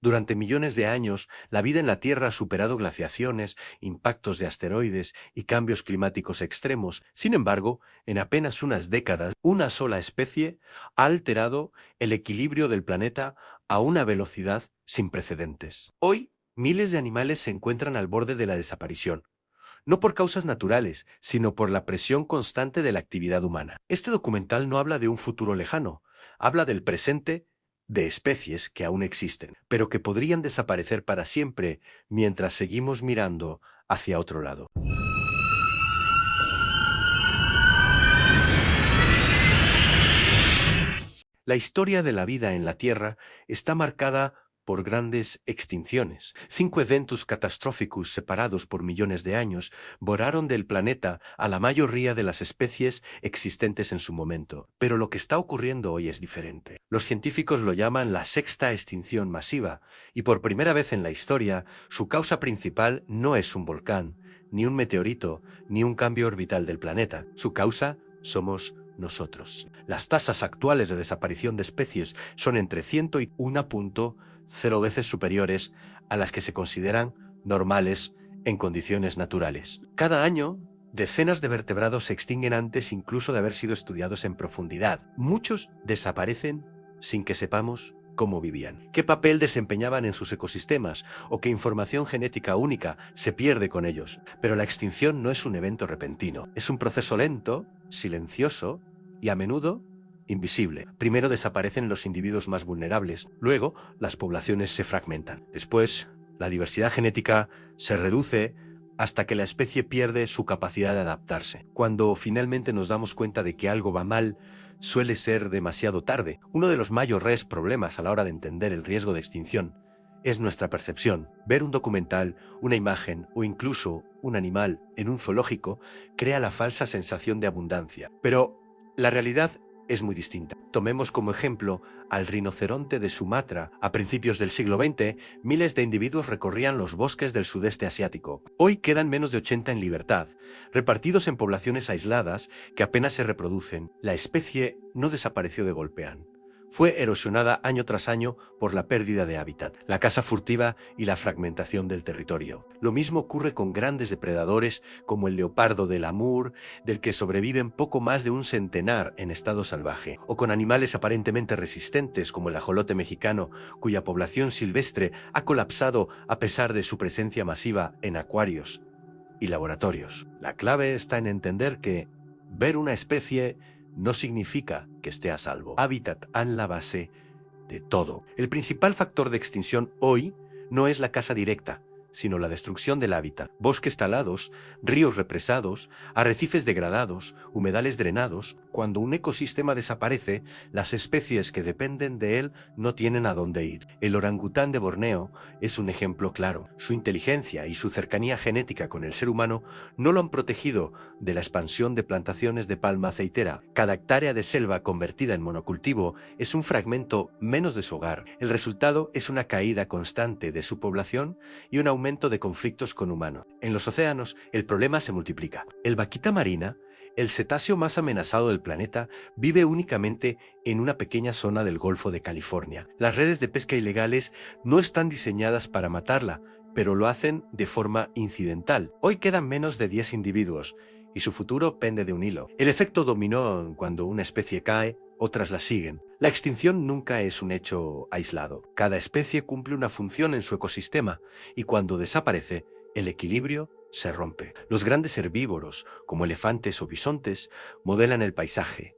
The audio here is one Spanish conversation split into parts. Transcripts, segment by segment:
Durante millones de años, la vida en la Tierra ha superado glaciaciones, impactos de asteroides y cambios climáticos extremos. Sin embargo, en apenas unas décadas, una sola especie ha alterado el equilibrio del planeta a una velocidad sin precedentes. Hoy, miles de animales se encuentran al borde de la desaparición, no por causas naturales, sino por la presión constante de la actividad humana. Este documental no habla de un futuro lejano, habla del presente de especies que aún existen, pero que podrían desaparecer para siempre mientras seguimos mirando hacia otro lado. La historia de la vida en la Tierra está marcada por grandes extinciones. 5 eventos catastróficos separados por millones de años borraron del planeta a la mayoría de las especies existentes en su momento. Pero lo que está ocurriendo hoy es diferente. Los científicos lo llaman la sexta extinción masiva, y por primera vez en la historia, su causa principal no es un volcán, ni un meteorito, ni un cambio orbital del planeta. Su causa somos nosotros. Las tasas actuales de desaparición de especies son entre 100 y 1.0 veces superiores a las que se consideran normales en condiciones naturales. Cada año, decenas de vertebrados se extinguen antes incluso de haber sido estudiados en profundidad. Muchos desaparecen sin que sepamos cómo vivían, qué papel desempeñaban en sus ecosistemas o qué información genética única se pierde con ellos. Pero la extinción no es un evento repentino, es un proceso lento, silencioso y a menudo invisible. Primero desaparecen los individuos más vulnerables, luego las poblaciones se fragmentan. Después, la diversidad genética se reduce hasta que la especie pierde su capacidad de adaptarse. Cuando finalmente nos damos cuenta de que algo va mal, suele ser demasiado tarde. Uno de los mayores problemas a la hora de entender el riesgo de extinción es nuestra percepción. Ver un documental, una imagen o incluso un animal en un zoológico crea la falsa sensación de abundancia. Pero la realidad es muy distinta. Tomemos como ejemplo al rinoceronte de Sumatra. A principios del siglo XX, miles de individuos recorrían los bosques del sudeste asiático. Hoy quedan menos de 80 en libertad, repartidos en poblaciones aisladas que apenas se reproducen. La especie no desapareció de golpe. Fue erosionada año tras año por la pérdida de hábitat, la caza furtiva y la fragmentación del territorio. Lo mismo ocurre con grandes depredadores como el leopardo del Amur, del que sobreviven poco más de un centenar en estado salvaje, o con animales aparentemente resistentes como el ajolote mexicano, cuya población silvestre ha colapsado a pesar de su presencia masiva en acuarios y laboratorios. La clave está en entender que ver una especie no significa que esté a salvo. Hábitat en la base de todo. El principal factor de extinción hoy no es la caza directa, sino la destrucción del hábitat. Bosques talados, ríos represados, arrecifes degradados, humedales drenados. Cuando un ecosistema desaparece, las especies que dependen de él no tienen a dónde ir. El orangután de Borneo es un ejemplo claro. Su inteligencia y su cercanía genética con el ser humano no lo han protegido de la expansión de plantaciones de palma aceitera. Cada hectárea de selva convertida en monocultivo es un fragmento menos de su hogar. El resultado es una caída constante de su población y un aumento de conflictos con humanos. En los océanos, el problema se multiplica. El vaquita marina, el cetáceo más amenazado del planeta, vive únicamente en una pequeña zona del Golfo de California. Las redes de pesca ilegales no están diseñadas para matarla, pero lo hacen de forma incidental. Hoy quedan menos de 10 individuos, y su futuro pende de un hilo. El efecto dominó: cuando una especie cae, otras la siguen. La extinción nunca es un hecho aislado. Cada especie cumple una función en su ecosistema, y cuando desaparece, el equilibrio se rompe. Los grandes herbívoros, como elefantes o bisontes, modelan el paisaje.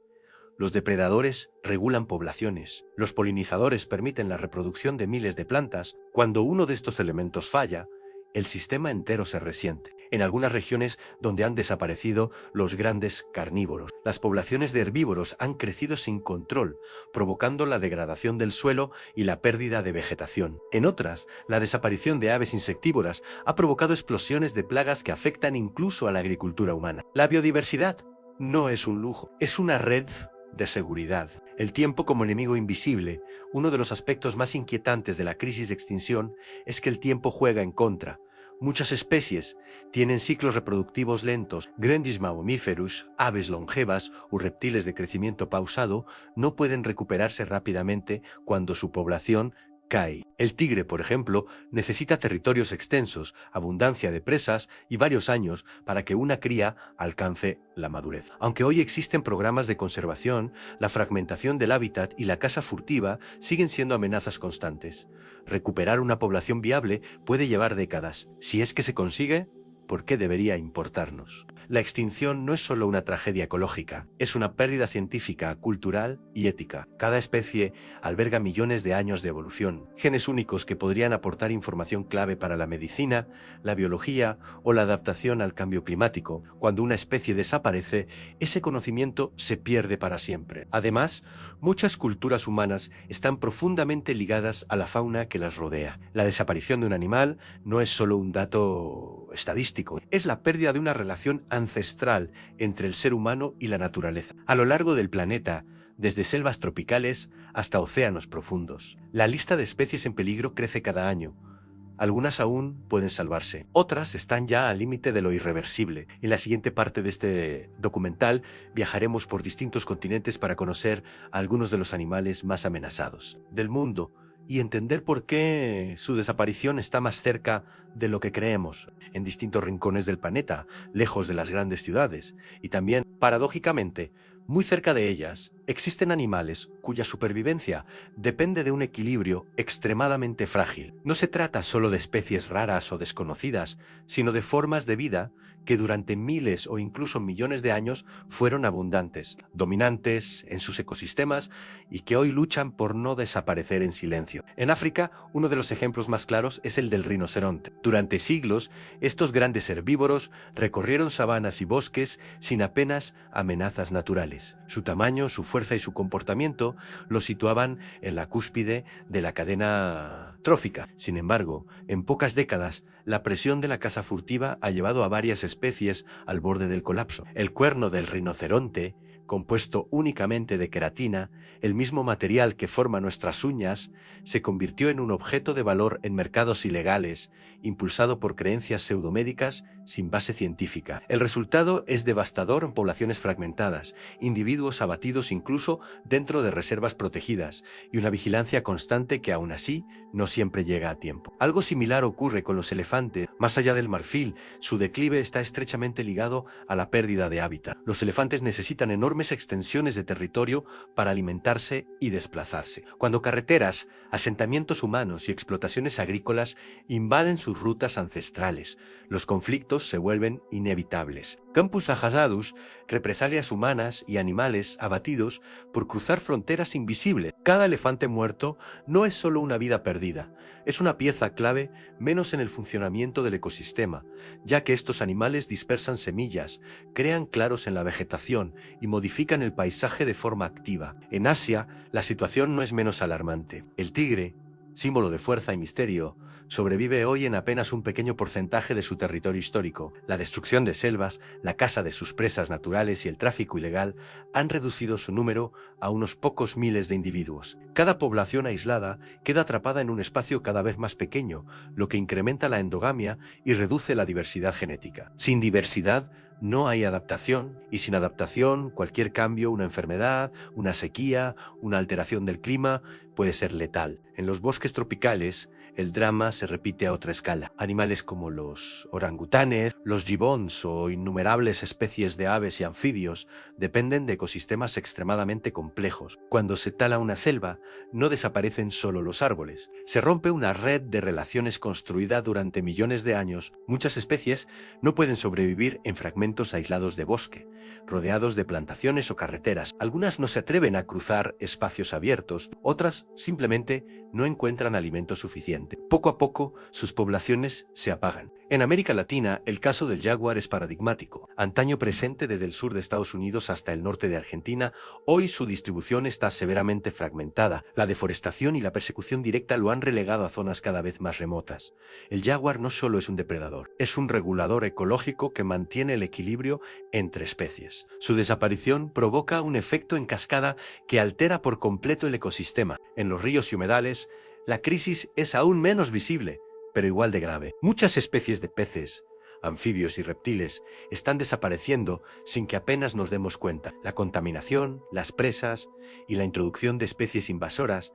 Los depredadores regulan poblaciones. Los polinizadores permiten la reproducción de miles de plantas. Cuando uno de estos elementos falla, el sistema entero se resiente. En algunas regiones donde han desaparecido los grandes carnívoros, las poblaciones de herbívoros han crecido sin control, provocando la degradación del suelo y la pérdida de vegetación. En otras, la desaparición de aves insectívoras ha provocado explosiones de plagas que afectan incluso a la agricultura humana. La biodiversidad no es un lujo, es una red de seguridad. El tiempo como enemigo invisible. Uno de los aspectos más inquietantes de la crisis de extinción es que el tiempo juega en contra. Muchas especies tienen ciclos reproductivos lentos. Grandes mamíferos, aves longevas o reptiles de crecimiento pausado no pueden recuperarse rápidamente cuando su población cae. El tigre, por ejemplo, necesita territorios extensos, abundancia de presas y varios años para que una cría alcance la madurez. Aunque hoy existen programas de conservación, la fragmentación del hábitat y la caza furtiva siguen siendo amenazas constantes. Recuperar una población viable puede llevar décadas. Si es que se consigue, ¿por qué debería importarnos? La extinción no es solo una tragedia ecológica, es una pérdida científica, cultural y ética. Cada especie alberga millones de años de evolución, genes únicos que podrían aportar información clave para la medicina, la biología o la adaptación al cambio climático. Cuando una especie desaparece, ese conocimiento se pierde para siempre. Además, muchas culturas humanas están profundamente ligadas a la fauna que las rodea. La desaparición de un animal no es solo un dato estadístico, es la pérdida de una relación ancestral entre el ser humano y la naturaleza. A lo largo del planeta, desde selvas tropicales hasta océanos profundos, la lista de especies en peligro crece cada año. Algunas aún pueden salvarse, otras están ya al límite de lo irreversible. En la siguiente parte de este documental viajaremos por distintos continentes para conocer a algunos de los animales más amenazados del mundo y entender por qué su desaparición está más cerca de lo que creemos, en distintos rincones del planeta, lejos de las grandes ciudades, y también, paradójicamente, muy cerca de ellas, existen animales cuya supervivencia depende de un equilibrio extremadamente frágil. No se trata solo de especies raras o desconocidas, sino de formas de vida que durante miles o incluso millones de años fueron abundantes, dominantes en sus ecosistemas y que hoy luchan por no desaparecer en silencio. En África, uno de los ejemplos más claros es el del rinoceronte. Durante siglos, estos grandes herbívoros recorrieron sabanas y bosques sin apenas amenazas naturales. Su tamaño, su fuerza y su comportamiento lo situaban en la cúspide de la cadena trófica. Sin embargo, en pocas décadas, la presión de la caza furtiva ha llevado a varias especies al borde del colapso. El cuerno del rinoceronte, compuesto únicamente de queratina, el mismo material que forma nuestras uñas, se convirtió en un objeto de valor en mercados ilegales, impulsado por creencias pseudomédicas sin base científica. El resultado es devastador en poblaciones fragmentadas, individuos abatidos incluso dentro de reservas protegidas y una vigilancia constante que aún así no siempre llega a tiempo. Algo similar ocurre con los elefantes. Más allá del marfil, su declive está estrechamente ligado a la pérdida de hábitat. Los elefantes necesitan enormes extensiones de territorio para alimentarse y desplazarse. Cuando carreteras, asentamientos humanos y explotaciones agrícolas invaden sus rutas ancestrales, los conflictos se vuelven inevitables. Campus Ajazadus, represalias humanas y animales abatidos por cruzar fronteras invisibles. Cada elefante muerto no es solo una vida perdida, es una pieza clave menos en el funcionamiento del ecosistema, ya que estos animales dispersan semillas, crean claros en la vegetación y modifican el paisaje de forma activa. En Asia, la situación no es menos alarmante. El tigre, símbolo de fuerza y misterio, sobrevive hoy en apenas un pequeño porcentaje de su territorio histórico. La destrucción de selvas, la caza de sus presas naturales y el tráfico ilegal han reducido su número a unos pocos miles de individuos. Cada población aislada queda atrapada en un espacio cada vez más pequeño, lo que incrementa la endogamia y reduce la diversidad genética. Sin diversidad, no hay adaptación, y sin adaptación, cualquier cambio, una enfermedad, una sequía, una alteración del clima, puede ser letal. En los bosques tropicales, el drama se repite a otra escala. Animales como los orangutanes, los gibbons o innumerables especies de aves y anfibios dependen de ecosistemas extremadamente complejos. Cuando se tala una selva, no desaparecen solo los árboles. Se rompe una red de relaciones construida durante millones de años. Muchas especies no pueden sobrevivir en fragmentos aislados de bosque, rodeados de plantaciones o carreteras. Algunas no se atreven a cruzar espacios abiertos, otras simplemente no encuentran alimento suficiente. Poco a poco, sus poblaciones se apagan. En América Latina, el caso del jaguar es paradigmático. Antaño presente desde el sur de Estados Unidos hasta el norte de Argentina, hoy su distribución está severamente fragmentada. La deforestación y la persecución directa lo han relegado a zonas cada vez más remotas. El jaguar no solo es un depredador, es un regulador ecológico que mantiene el equilibrio entre especies. Su desaparición provoca un efecto en cascada que altera por completo el ecosistema. En los ríos y humedales, la crisis es aún menos visible, pero igual de grave. Muchas especies de peces, anfibios y reptiles están desapareciendo sin que apenas nos demos cuenta. La contaminación, las presas y la introducción de especies invasoras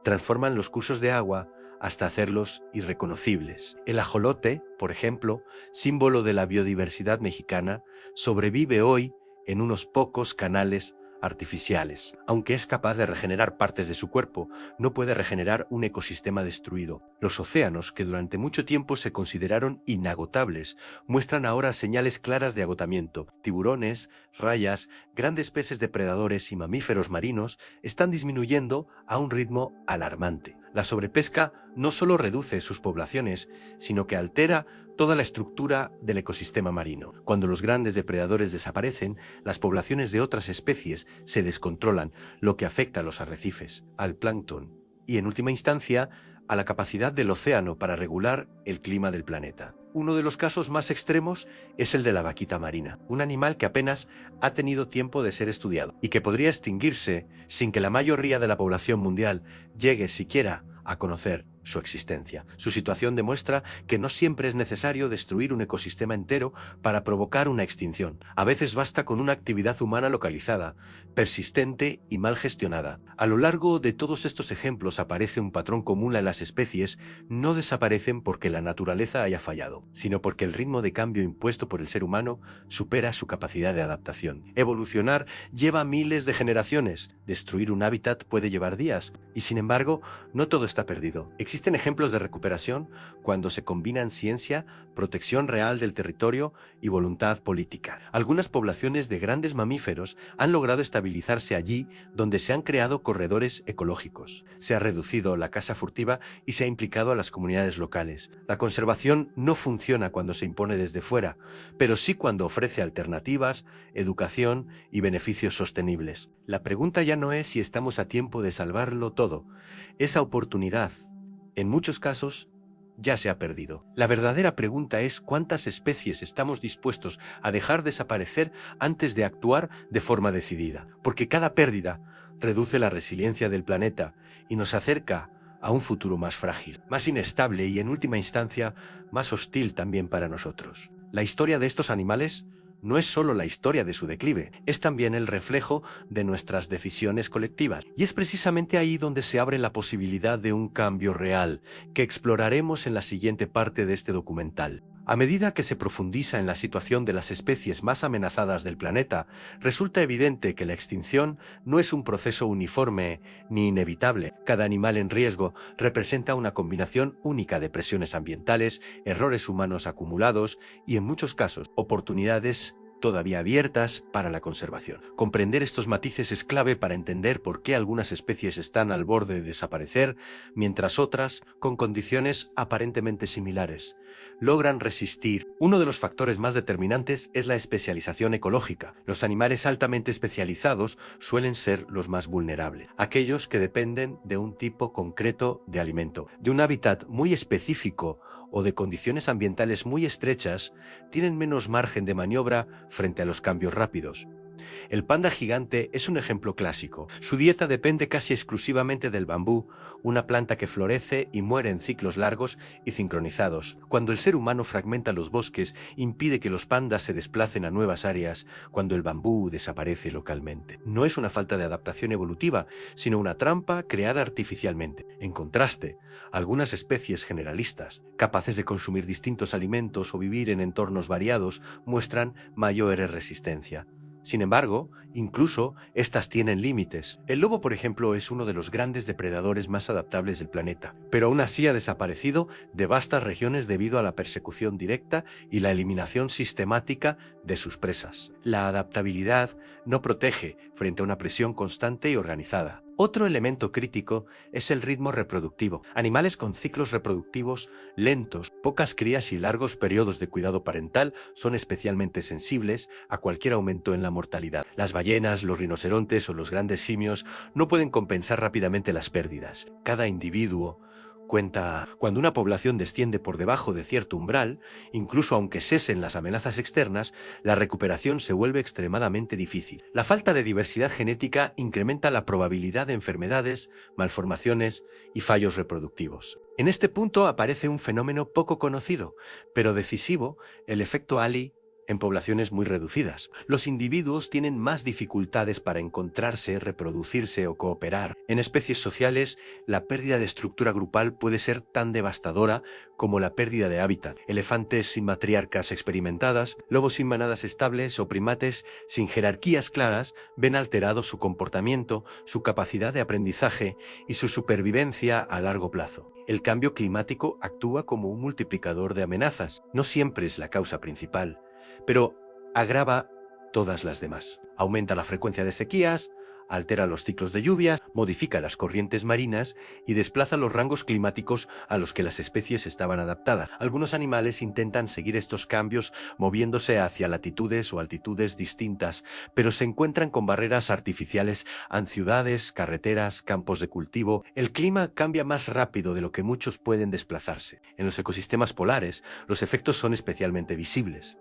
transforman los cursos de agua hasta hacerlos irreconocibles. El ajolote, por ejemplo, símbolo de la biodiversidad mexicana, sobrevive hoy en unos pocos canales artificiales. Aunque es capaz de regenerar partes de su cuerpo, no puede regenerar un ecosistema destruido. Los océanos, que durante mucho tiempo se consideraron inagotables, muestran ahora señales claras de agotamiento. Tiburones, rayas, grandes peces depredadores y mamíferos marinos están disminuyendo a un ritmo alarmante. La sobrepesca no solo reduce sus poblaciones, sino que altera toda la estructura del ecosistema marino. Cuando los grandes depredadores desaparecen, las poblaciones de otras especies se descontrolan, lo que afecta a los arrecifes, al plancton y, en última instancia, a la capacidad del océano para regular el clima del planeta. Uno de los casos más extremos es el de la vaquita marina, un animal que apenas ha tenido tiempo de ser estudiado y que podría extinguirse sin que la mayoría de la población mundial llegue siquiera a conocer su existencia. Su situación demuestra que no siempre es necesario destruir un ecosistema entero para provocar una extinción. A veces basta con una actividad humana localizada, persistente y mal gestionada. A lo largo de todos estos ejemplos aparece un patrón común en las especies: no desaparecen porque la naturaleza haya fallado, sino porque el ritmo de cambio impuesto por el ser humano supera su capacidad de adaptación. Evolucionar lleva miles de generaciones, destruir un hábitat puede llevar días, y sin embargo, no todo está perdido. Existen ejemplos de recuperación cuando se combinan ciencia, protección real del territorio y voluntad política. Algunas poblaciones de grandes mamíferos han logrado estabilizarse allí donde se han creado corredores ecológicos. Se ha reducido la caza furtiva y se ha implicado a las comunidades locales. La conservación no funciona cuando se impone desde fuera, pero sí cuando ofrece alternativas, educación y beneficios sostenibles. La pregunta ya no es si estamos a tiempo de salvarlo todo. Esa oportunidad, en muchos casos, ya se ha perdido. La verdadera pregunta es cuántas especies estamos dispuestos a dejar desaparecer antes de actuar de forma decidida, porque cada pérdida reduce la resiliencia del planeta y nos acerca a un futuro más frágil, más inestable y, en última instancia, más hostil también para nosotros. La historia de estos animales no es solo la historia de su declive, es también el reflejo de nuestras decisiones colectivas. Y es precisamente ahí donde se abre la posibilidad de un cambio real, que exploraremos en la siguiente parte de este documental. A medida que se profundiza en la situación de las especies más amenazadas del planeta, resulta evidente que la extinción no es un proceso uniforme ni inevitable. Cada animal en riesgo representa una combinación única de presiones ambientales, errores humanos acumulados y, en muchos casos, oportunidades todavía abiertas para la conservación. Comprender estos matices es clave para entender por qué algunas especies están al borde de desaparecer, mientras otras, con condiciones aparentemente similares, logran resistir. Uno de los factores más determinantes es la especialización ecológica. Los animales altamente especializados suelen ser los más vulnerables, aquellos que dependen de un tipo concreto de alimento, de un hábitat muy específico o de condiciones ambientales muy estrechas, tienen menos margen de maniobra frente a los cambios rápidos. El panda gigante es un ejemplo clásico. Su dieta depende casi exclusivamente del bambú, una planta que florece y muere en ciclos largos y sincronizados. Cuando el ser humano fragmenta los bosques, impide que los pandas se desplacen a nuevas áreas cuando el bambú desaparece localmente. No es una falta de adaptación evolutiva, sino una trampa creada artificialmente. En contraste, algunas especies generalistas, capaces de consumir distintos alimentos o vivir en entornos variados, muestran mayor resistencia. Sin embargo, incluso estas tienen límites. El lobo, por ejemplo, es uno de los grandes depredadores más adaptables del planeta, pero aún así ha desaparecido de vastas regiones debido a la persecución directa y la eliminación sistemática de sus presas. La adaptabilidad no protege frente a una presión constante y organizada. Otro elemento crítico es el ritmo reproductivo. Animales con ciclos reproductivos lentos, pocas crías y largos periodos de cuidado parental son especialmente sensibles a cualquier aumento en la mortalidad. Las ballenas, los rinocerontes o los grandes simios no pueden compensar rápidamente las pérdidas. Cada individuo cuenta. Cuando una población desciende por debajo de cierto umbral, incluso aunque cesen las amenazas externas, la recuperación se vuelve extremadamente difícil. La falta de diversidad genética incrementa la probabilidad de enfermedades, malformaciones y fallos reproductivos. En este punto aparece un fenómeno poco conocido, pero decisivo: el efecto Ali en poblaciones muy reducidas. Los individuos tienen más dificultades para encontrarse, reproducirse o cooperar. En especies sociales, la pérdida de estructura grupal puede ser tan devastadora como la pérdida de hábitat. Elefantes sin matriarcas experimentadas, lobos sin manadas estables o primates sin jerarquías claras ven alterado su comportamiento, su capacidad de aprendizaje y su supervivencia a largo plazo. El cambio climático actúa como un multiplicador de amenazas. No siempre es la causa principal, pero agrava todas las demás. Aumenta la frecuencia de sequías, altera los ciclos de lluvias, modifica las corrientes marinas y desplaza los rangos climáticos a los que las especies estaban adaptadas. Algunos animales intentan seguir estos cambios moviéndose hacia latitudes o altitudes distintas, pero se encuentran con barreras artificiales en ciudades, carreteras, campos de cultivo. El clima cambia más rápido de lo que muchos pueden desplazarse. En los ecosistemas polares, los efectos son especialmente visibles.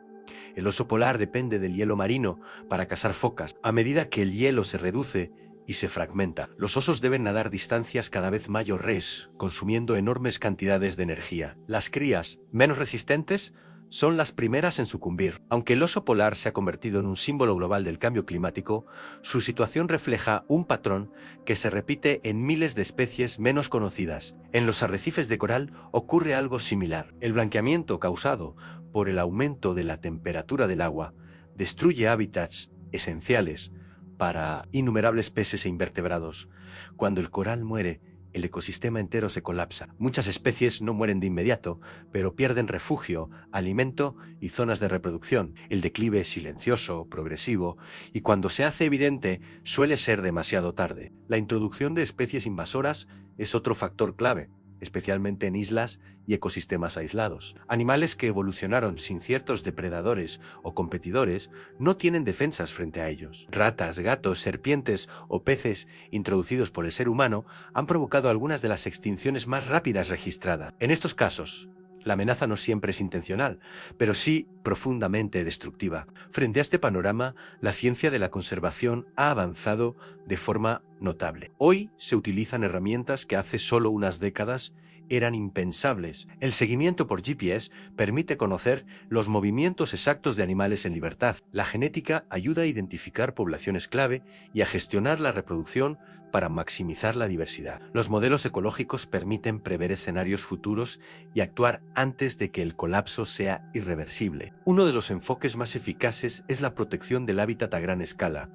El oso polar depende del hielo marino para cazar focas. A medida que el hielo se reduce y se fragmenta, los osos deben nadar distancias cada vez mayores, consumiendo enormes cantidades de energía. Las crías, menos resistentes, son las primeras en sucumbir. Aunque el oso polar se ha convertido en un símbolo global del cambio climático, su situación refleja un patrón que se repite en miles de especies menos conocidas. En los arrecifes de coral ocurre algo similar. El blanqueamiento causado por el aumento de la temperatura del agua destruye hábitats esenciales para innumerables peces e invertebrados. Cuando el coral muere, el ecosistema entero se colapsa. Muchas especies no mueren de inmediato, pero pierden refugio, alimento y zonas de reproducción. El declive es silencioso, progresivo, y cuando se hace evidente, suele ser demasiado tarde. La introducción de especies invasoras es otro factor clave, especialmente en islas y ecosistemas aislados. Animales que evolucionaron sin ciertos depredadores o competidores no tienen defensas frente a ellos. Ratas, gatos, serpientes o peces introducidos por el ser humano han provocado algunas de las extinciones más rápidas registradas. En estos casos, la amenaza no siempre es intencional, pero sí profundamente destructiva. Frente a este panorama, la ciencia de la conservación ha avanzado de forma notable. Hoy se utilizan herramientas que hace solo unas décadas eran impensables. El seguimiento por GPS permite conocer los movimientos exactos de animales en libertad. La genética ayuda a identificar poblaciones clave y a gestionar la reproducción para maximizar la diversidad. Los modelos ecológicos permiten prever escenarios futuros y actuar antes de que el colapso sea irreversible. Uno de los enfoques más eficaces es la protección del hábitat a gran escala.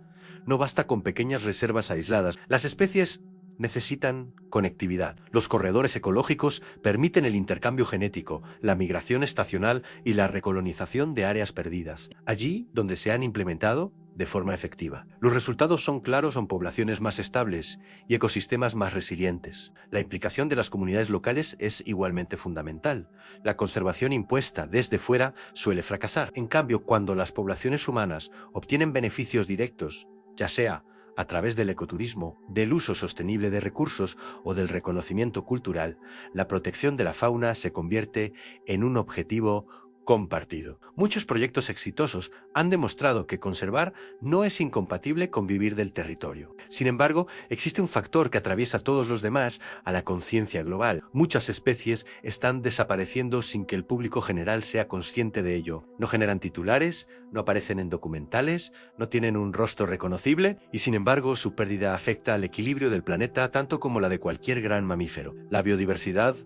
No basta con pequeñas reservas aisladas. Las especies necesitan conectividad. Los corredores ecológicos permiten el intercambio genético, la migración estacional y la recolonización de áreas perdidas, allí donde se han implementado de forma efectiva. Los resultados son claros en poblaciones más estables y ecosistemas más resilientes. La implicación de las comunidades locales es igualmente fundamental. La conservación impuesta desde fuera suele fracasar. En cambio, cuando las poblaciones humanas obtienen beneficios directos, ya sea a través del ecoturismo, del uso sostenible de recursos o del reconocimiento cultural, la protección de la fauna se convierte en un objetivo compartido. Muchos proyectos exitosos han demostrado que conservar no es incompatible con vivir del territorio. Sin embargo, existe un factor que atraviesa a todos los demás, a la conciencia global. Muchas especies están desapareciendo sin que el público general sea consciente de ello. No generan titulares, no aparecen en documentales, no tienen un rostro reconocible y sin embargo su pérdida afecta al equilibrio del planeta tanto como la de cualquier gran mamífero. La biodiversidad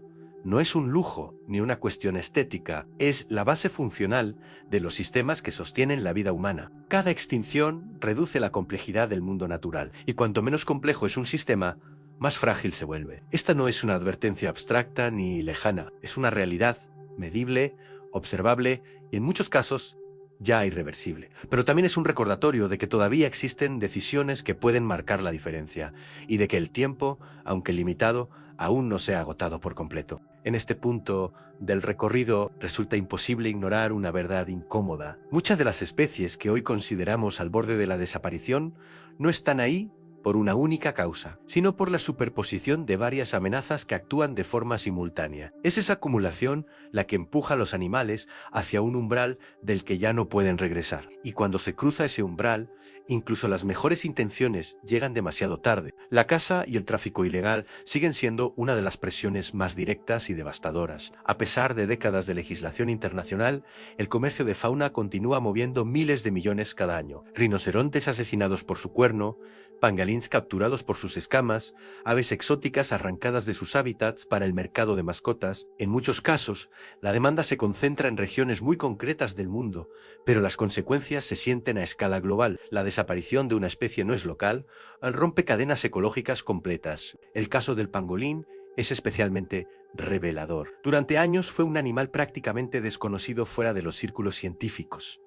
no es un lujo ni una cuestión estética, es la base funcional de los sistemas que sostienen la vida humana. Cada extinción reduce la complejidad del mundo natural, y cuanto menos complejo es un sistema, más frágil se vuelve. Esta no es una advertencia abstracta ni lejana, es una realidad medible, observable y en muchos casos ya irreversible. Pero también es un recordatorio de que todavía existen decisiones que pueden marcar la diferencia y de que el tiempo, aunque limitado, aún no se ha agotado por completo. En este punto del recorrido resulta imposible ignorar una verdad incómoda. Muchas de las especies que hoy consideramos al borde de la desaparición no están ahí por una única causa, sino por la superposición de varias amenazas que actúan de forma simultánea. Es esa acumulación la que empuja a los animales hacia un umbral del que ya no pueden regresar. Y cuando se cruza ese umbral, incluso las mejores intenciones llegan demasiado tarde. La caza y el tráfico ilegal siguen siendo una de las presiones más directas y devastadoras. A pesar de décadas de legislación internacional, el comercio de fauna continúa moviendo miles de millones cada año. Rinocerontes asesinados por su cuerno, pangolins capturados por sus escamas, aves exóticas arrancadas de sus hábitats para el mercado de mascotas. En muchos casos, la demanda se concentra en regiones muy concretas del mundo, pero las consecuencias se sienten a escala global. La desaparición de una especie no es local, rompe cadenas ecológicas completas. El caso del pangolín es especialmente revelador. Durante años fue un animal prácticamente desconocido fuera de los círculos científicos.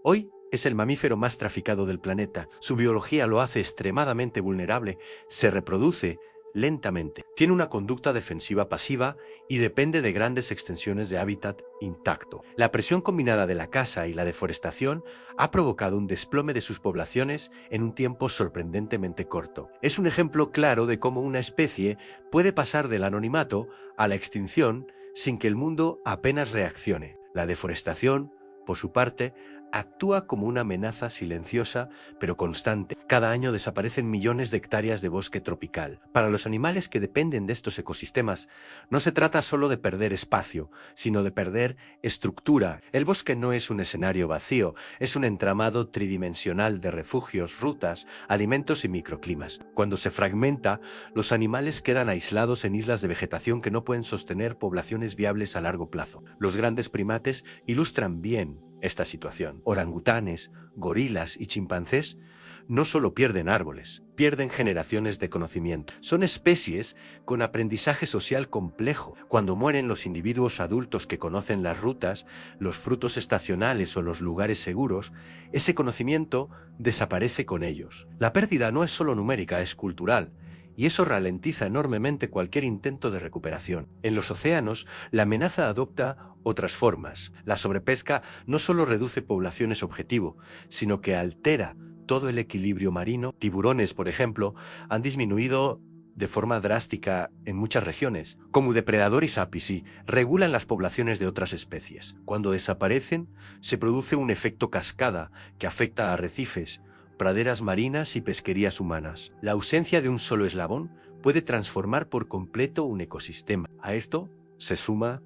Hoy es el mamífero más traficado del planeta. Su biología lo hace extremadamente vulnerable, se reproduce lentamente, tiene una conducta defensiva pasiva y depende de grandes extensiones de hábitat intacto. La presión combinada de la caza y la deforestación ha provocado un desplome de sus poblaciones en un tiempo sorprendentemente corto. Es un ejemplo claro de cómo una especie puede pasar del anonimato a la extinción sin que el mundo apenas reaccione. La deforestación, por su parte, actúa como una amenaza silenciosa pero constante. Cada año desaparecen millones de hectáreas de bosque tropical. Para los animales que dependen de estos ecosistemas, no se trata solo de perder espacio, sino de perder estructura. El bosque no es un escenario vacío, es un entramado tridimensional de refugios, rutas, alimentos y microclimas. Cuando se fragmenta, los animales quedan aislados en islas de vegetación que no pueden sostener poblaciones viables a largo plazo. Los grandes primates ilustran bien esta situación. Orangutanes, gorilas y chimpancés no solo pierden árboles, pierden generaciones de conocimiento. Son especies con aprendizaje social complejo. Cuando mueren los individuos adultos que conocen las rutas, los frutos estacionales o los lugares seguros, ese conocimiento desaparece con ellos. La pérdida no es solo numérica, es cultural. Y eso ralentiza enormemente cualquier intento de recuperación. En los océanos, la amenaza adopta otras formas. La sobrepesca no solo reduce poblaciones objetivo, sino que altera todo el equilibrio marino. Tiburones, por ejemplo, han disminuido de forma drástica en muchas regiones. Como Depredadores apici, regulan las poblaciones de otras especies. Cuando desaparecen, se produce un efecto cascada que afecta a arrecifes, praderas marinas y pesquerías humanas. La ausencia de un solo eslabón puede transformar por completo un ecosistema. A esto se suma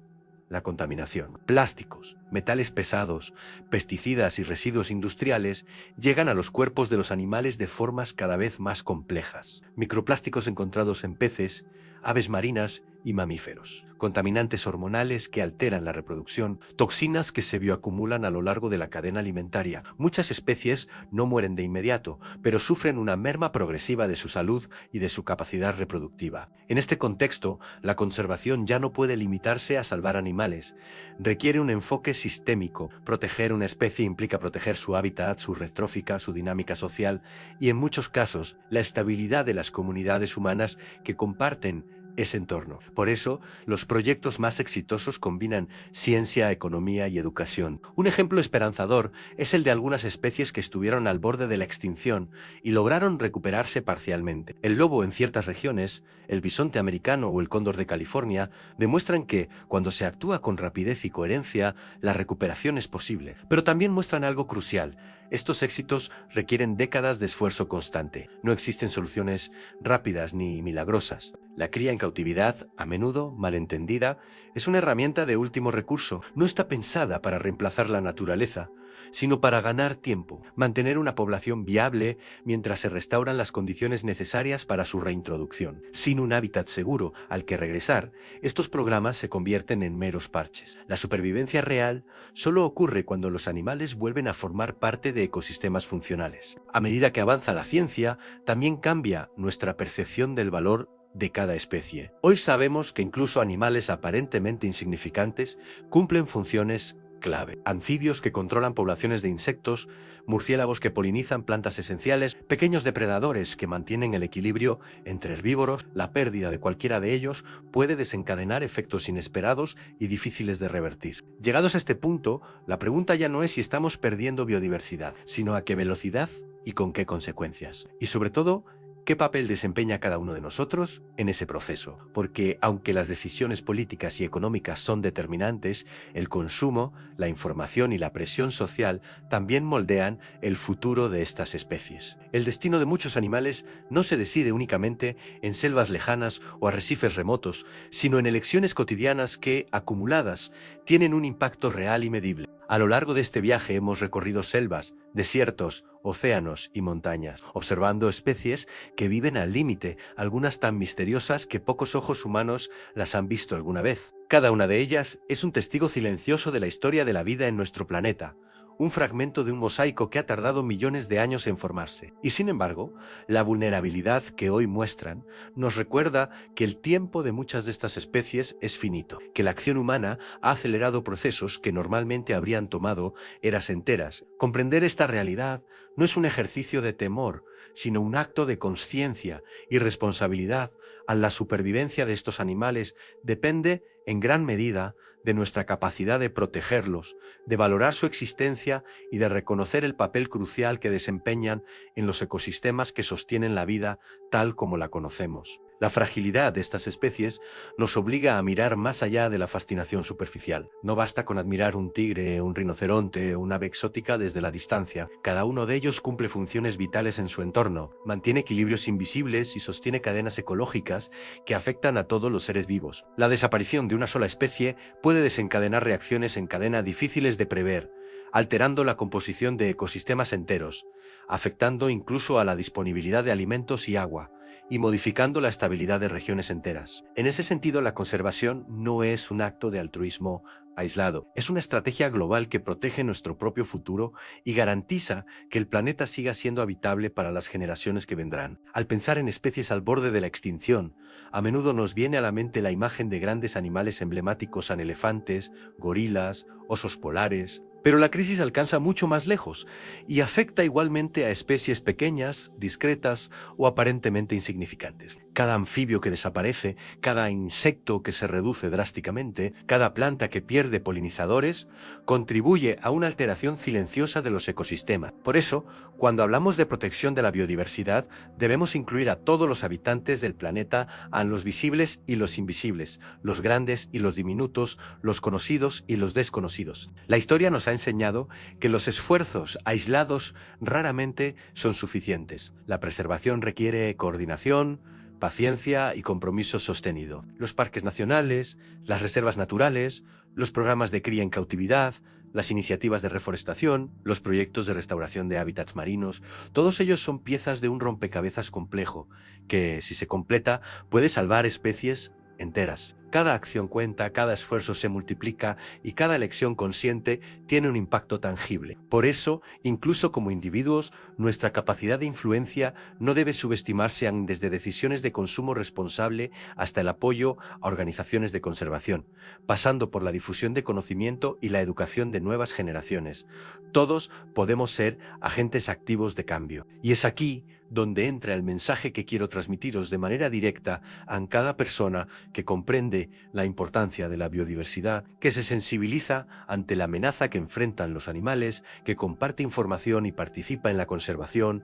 la contaminación. Plásticos, metales pesados, pesticidas y residuos industriales llegan a los cuerpos de los animales de formas cada vez más complejas. Microplásticos encontrados en peces, aves marinas y mamíferos. Contaminantes hormonales que alteran la reproducción, toxinas que se bioacumulan a lo largo de la cadena alimentaria. Muchas especies no mueren de inmediato, pero sufren una merma progresiva de su salud y de su capacidad reproductiva. En este contexto, la conservación ya no puede limitarse a salvar animales. Requiere un enfoque sistémico. Proteger una especie implica proteger su hábitat, su red trófica, su dinámica social y, en muchos casos, la estabilidad de las comunidades humanas que comparten ese entorno. Por eso, los proyectos más exitosos combinan ciencia, economía y educación. Un ejemplo esperanzador es el de algunas especies que estuvieron al borde de la extinción y lograron recuperarse parcialmente. El lobo en ciertas regiones, el bisonte americano o el cóndor de California demuestran que, cuando se actúa con rapidez y coherencia, la recuperación es posible. Pero también muestran algo crucial. Estos éxitos requieren décadas de esfuerzo constante. No existen soluciones rápidas ni milagrosas. La cría en cautividad, a menudo malentendida, es una herramienta de último recurso. No está pensada para reemplazar la naturaleza, sino para ganar tiempo, mantener una población viable mientras se restauran las condiciones necesarias para su reintroducción. Sin un hábitat seguro al que regresar, estos programas se convierten en meros parches. La supervivencia real solo ocurre cuando los animales vuelven a formar parte de ecosistemas funcionales. A medida que avanza la ciencia, también cambia nuestra percepción del valor de cada especie. Hoy sabemos que incluso animales aparentemente insignificantes cumplen funciones clave. Anfibios que controlan poblaciones de insectos, murciélagos que polinizan plantas esenciales, pequeños depredadores que mantienen el equilibrio entre herbívoros. La pérdida de cualquiera de ellos puede desencadenar efectos inesperados y difíciles de revertir. Llegados a este punto, la pregunta ya no es si estamos perdiendo biodiversidad, sino a qué velocidad y con qué consecuencias. Y sobre todo, ¿Qué papel desempeña cada uno de nosotros en ese proceso? Porque aunque las decisiones políticas y económicas son determinantes, el consumo, la información y la presión social también moldean el futuro de estas especies. El destino de muchos animales no se decide únicamente en selvas lejanas o arrecifes remotos, sino en elecciones cotidianas que, acumuladas, tienen un impacto real y medible. A lo largo de este viaje hemos recorrido selvas, desiertos, océanos y montañas, observando especies que viven al límite, algunas tan misteriosas que pocos ojos humanos las han visto alguna vez. Cada una de ellas es un testigo silencioso de la historia de la vida en nuestro planeta, un fragmento de un mosaico que ha tardado millones de años en formarse. Y sin embargo, la vulnerabilidad que hoy muestran nos recuerda que el tiempo de muchas de estas especies es finito, que la acción humana ha acelerado procesos que normalmente habrían tomado eras enteras. Comprender esta realidad no es un ejercicio de temor, sino un acto de conciencia y responsabilidad. A la supervivencia de estos animales depende, en gran medida, de nuestra capacidad de protegerlos, de valorar su existencia y de reconocer el papel crucial que desempeñan en los ecosistemas que sostienen la vida tal como la conocemos. La fragilidad de estas especies nos obliga a mirar más allá de la fascinación superficial. No basta con admirar un tigre, un rinoceronte o un ave exótica desde la distancia. Cada uno de ellos cumple funciones vitales en su entorno, mantiene equilibrios invisibles y sostiene cadenas ecológicas que afectan a todos los seres vivos. La desaparición de una sola especie puede desencadenar reacciones en cadena difíciles de prever, alterando la composición de ecosistemas enteros, afectando incluso a la disponibilidad de alimentos y agua, y modificando la estabilidad de regiones enteras. En ese sentido, la conservación no es un acto de altruismo aislado, es una estrategia global que protege nuestro propio futuro y garantiza que el planeta siga siendo habitable para las generaciones que vendrán. Al pensar en especies al borde de la extinción, a menudo nos viene a la mente la imagen de grandes animales emblemáticos en elefantes, gorilas, osos polares. Pero la crisis alcanza mucho más lejos y afecta igualmente a especies pequeñas, discretas o aparentemente insignificantes. Cada anfibio que desaparece, cada insecto que se reduce drásticamente, cada planta que pierde polinizadores, contribuye a una alteración silenciosa de los ecosistemas. Por eso, cuando hablamos de protección de la biodiversidad, debemos incluir a todos los habitantes del planeta, a los visibles y los invisibles, los grandes y los diminutos, los conocidos y los desconocidos. La historia nos ha enseñado que los esfuerzos aislados raramente son suficientes. La preservación requiere coordinación, paciencia y compromiso sostenido. Los parques nacionales, las reservas naturales, los programas de cría en cautividad, las iniciativas de reforestación, los proyectos de restauración de hábitats marinos, todos ellos son piezas de un rompecabezas complejo que, si se completa, puede salvar especies enteras. Cada acción cuenta, cada esfuerzo se multiplica y cada elección consciente tiene un impacto tangible. Por eso, incluso como individuos, nuestra capacidad de influencia no debe subestimarse desde decisiones de consumo responsable hasta el apoyo a organizaciones de conservación, pasando por la difusión de conocimiento y la educación de nuevas generaciones. Todos podemos ser agentes activos de cambio. Y es aquí donde entra el mensaje que quiero transmitiros de manera directa a cada persona que comprende la importancia de la biodiversidad, que se sensibiliza ante la amenaza que enfrentan los animales, que comparte información y participa en la conservación,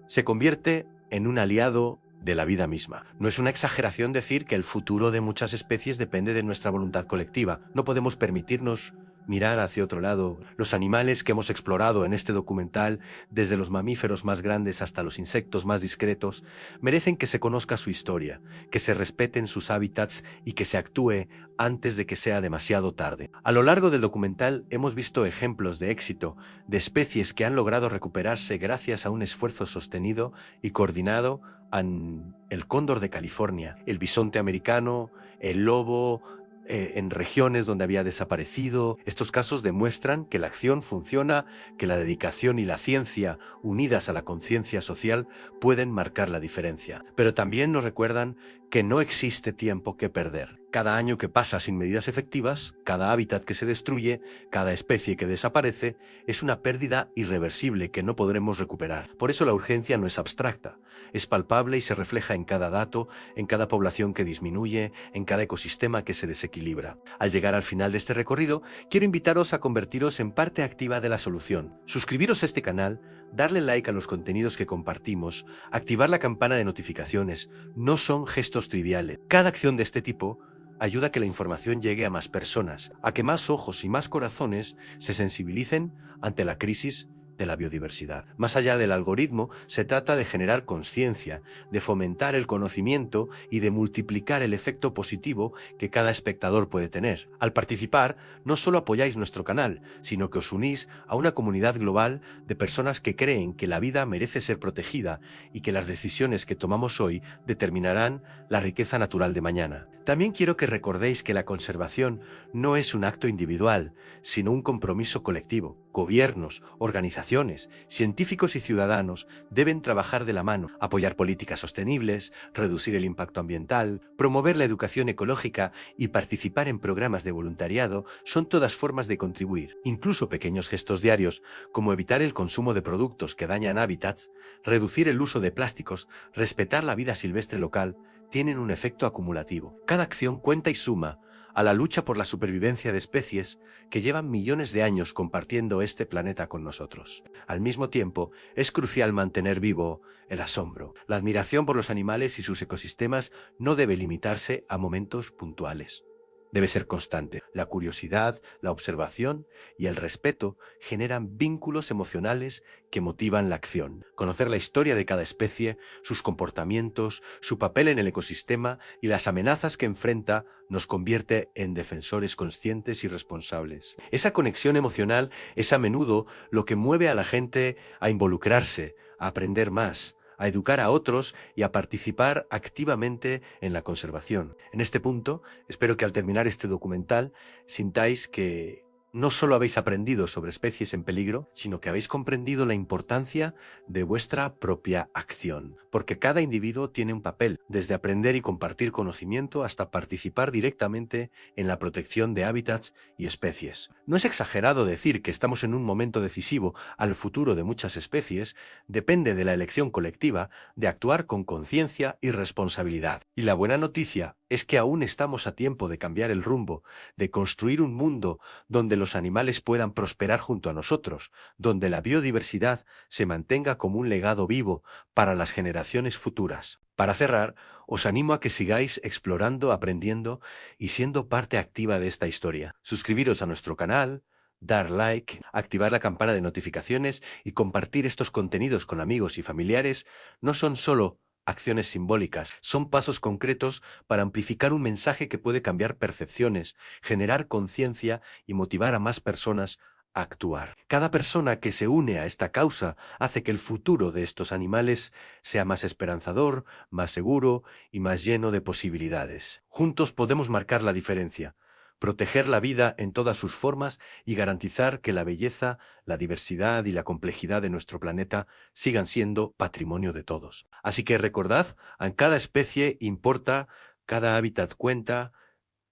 se convierte en un aliado de la vida misma. No es una exageración decir que el futuro de muchas especies depende de nuestra voluntad colectiva. No podemos permitirnos mirar hacia otro lado. Los animales que hemos explorado en este documental, desde los mamíferos más grandes hasta los insectos más discretos, merecen que se conozca su historia, que se respeten sus hábitats y que se actúe antes de que sea demasiado tarde. A lo largo del documental hemos visto ejemplos de éxito de especies que han logrado recuperarse gracias a un esfuerzo sostenido y coordinado en el cóndor de California, el bisonte americano, el lobo, en regiones donde había desaparecido. Estos casos demuestran que la acción funciona, que la dedicación y la ciencia, unidas a la conciencia social, pueden marcar la diferencia. Pero también nos recuerdan que no existe tiempo que perder. Cada año que pasa sin medidas efectivas, cada hábitat que se destruye, cada especie que desaparece, es una pérdida irreversible que no podremos recuperar. Por eso la urgencia no es abstracta, es palpable y se refleja en cada dato, en cada población que disminuye, en cada ecosistema que se desequilibra. Al llegar al final de este recorrido, quiero invitaros a convertiros en parte activa de la solución. Suscribiros a este canal, darle like a los contenidos que compartimos, activar la campana de notificaciones. No son gestos triviales. Cada acción de este tipo ayuda a que la información llegue a más personas, a que más ojos y más corazones se sensibilicen ante la crisis de la biodiversidad. Más allá del algoritmo, se trata de generar conciencia, de fomentar el conocimiento y de multiplicar el efecto positivo que cada espectador puede tener. Al participar, no solo apoyáis nuestro canal, sino que os unís a una comunidad global de personas que creen que la vida merece ser protegida y que las decisiones que tomamos hoy determinarán la riqueza natural de mañana. También quiero que recordéis que la conservación no es un acto individual, sino un compromiso colectivo. Gobiernos, organizaciones, científicos y ciudadanos deben trabajar de la mano, apoyar políticas sostenibles, reducir el impacto ambiental, promover la educación ecológica y participar en programas de voluntariado son todas formas de contribuir. Incluso pequeños gestos diarios, como evitar el consumo de productos que dañan hábitats, reducir el uso de plásticos, respetar la vida silvestre local, tienen un efecto acumulativo. Cada acción cuenta y suma a la lucha por la supervivencia de especies que llevan millones de años compartiendo este planeta con nosotros. Al mismo tiempo, es crucial mantener vivo el asombro. La admiración por los animales y sus ecosistemas no debe limitarse a momentos puntuales. Debe ser constante. La curiosidad, la observación y el respeto generan vínculos emocionales que motivan la acción. Conocer la historia de cada especie, sus comportamientos, su papel en el ecosistema y las amenazas que enfrenta nos convierte en defensores conscientes y responsables. Esa conexión emocional es a menudo lo que mueve a la gente a involucrarse, a aprender más, a educar a otros y a participar activamente en la conservación. En este punto, espero que al terminar este documental sintáis que no solo habéis aprendido sobre especies en peligro, sino que habéis comprendido la importancia de vuestra propia acción. Porque cada individuo tiene un papel, desde aprender y compartir conocimiento hasta participar directamente en la protección de hábitats y especies. No es exagerado decir que estamos en un momento decisivo al futuro de muchas especies, depende de la elección colectiva de actuar con conciencia y responsabilidad. Y la buena noticia es que aún estamos a tiempo de cambiar el rumbo, de construir un mundo donde los animales puedan prosperar junto a nosotros, donde la biodiversidad se mantenga como un legado vivo para las generaciones futuras. Para cerrar, os animo a que sigáis explorando, aprendiendo y siendo parte activa de esta historia. Suscribiros a nuestro canal, dar like, activar la campana de notificaciones y compartir estos contenidos con amigos y familiares no son solo acciones simbólicas, son pasos concretos para amplificar un mensaje que puede cambiar percepciones, generar conciencia y motivar a más personas a actuar. Cada persona que se une a esta causa hace que el futuro de estos animales sea más esperanzador, más seguro y más lleno de posibilidades. Juntos podemos marcar la diferencia, proteger la vida en todas sus formas y garantizar que la belleza, la diversidad y la complejidad de nuestro planeta sigan siendo patrimonio de todos. Así que recordad, a cada especie importa, cada hábitat cuenta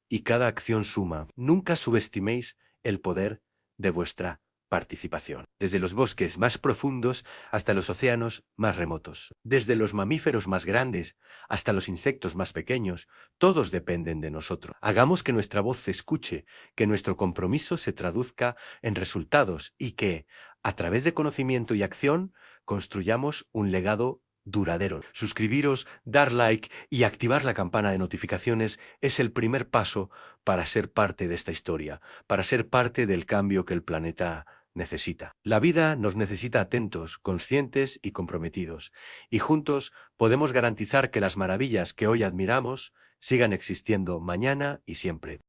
y cada acción suma. Nunca subestiméis el poder de vuestra participación. Desde los bosques más profundos hasta los océanos más remotos. Desde los mamíferos más grandes hasta los insectos más pequeños, todos dependen de nosotros. Hagamos que nuestra voz se escuche, que nuestro compromiso se traduzca en resultados y que, a través de conocimiento y acción, construyamos un legado duradero. Suscribiros, dar like y activar la campana de notificaciones es el primer paso para ser parte de esta historia, para ser parte del cambio que el planeta necesita. La vida nos necesita atentos, conscientes y comprometidos, y juntos podemos garantizar que las maravillas que hoy admiramos sigan existiendo mañana y siempre.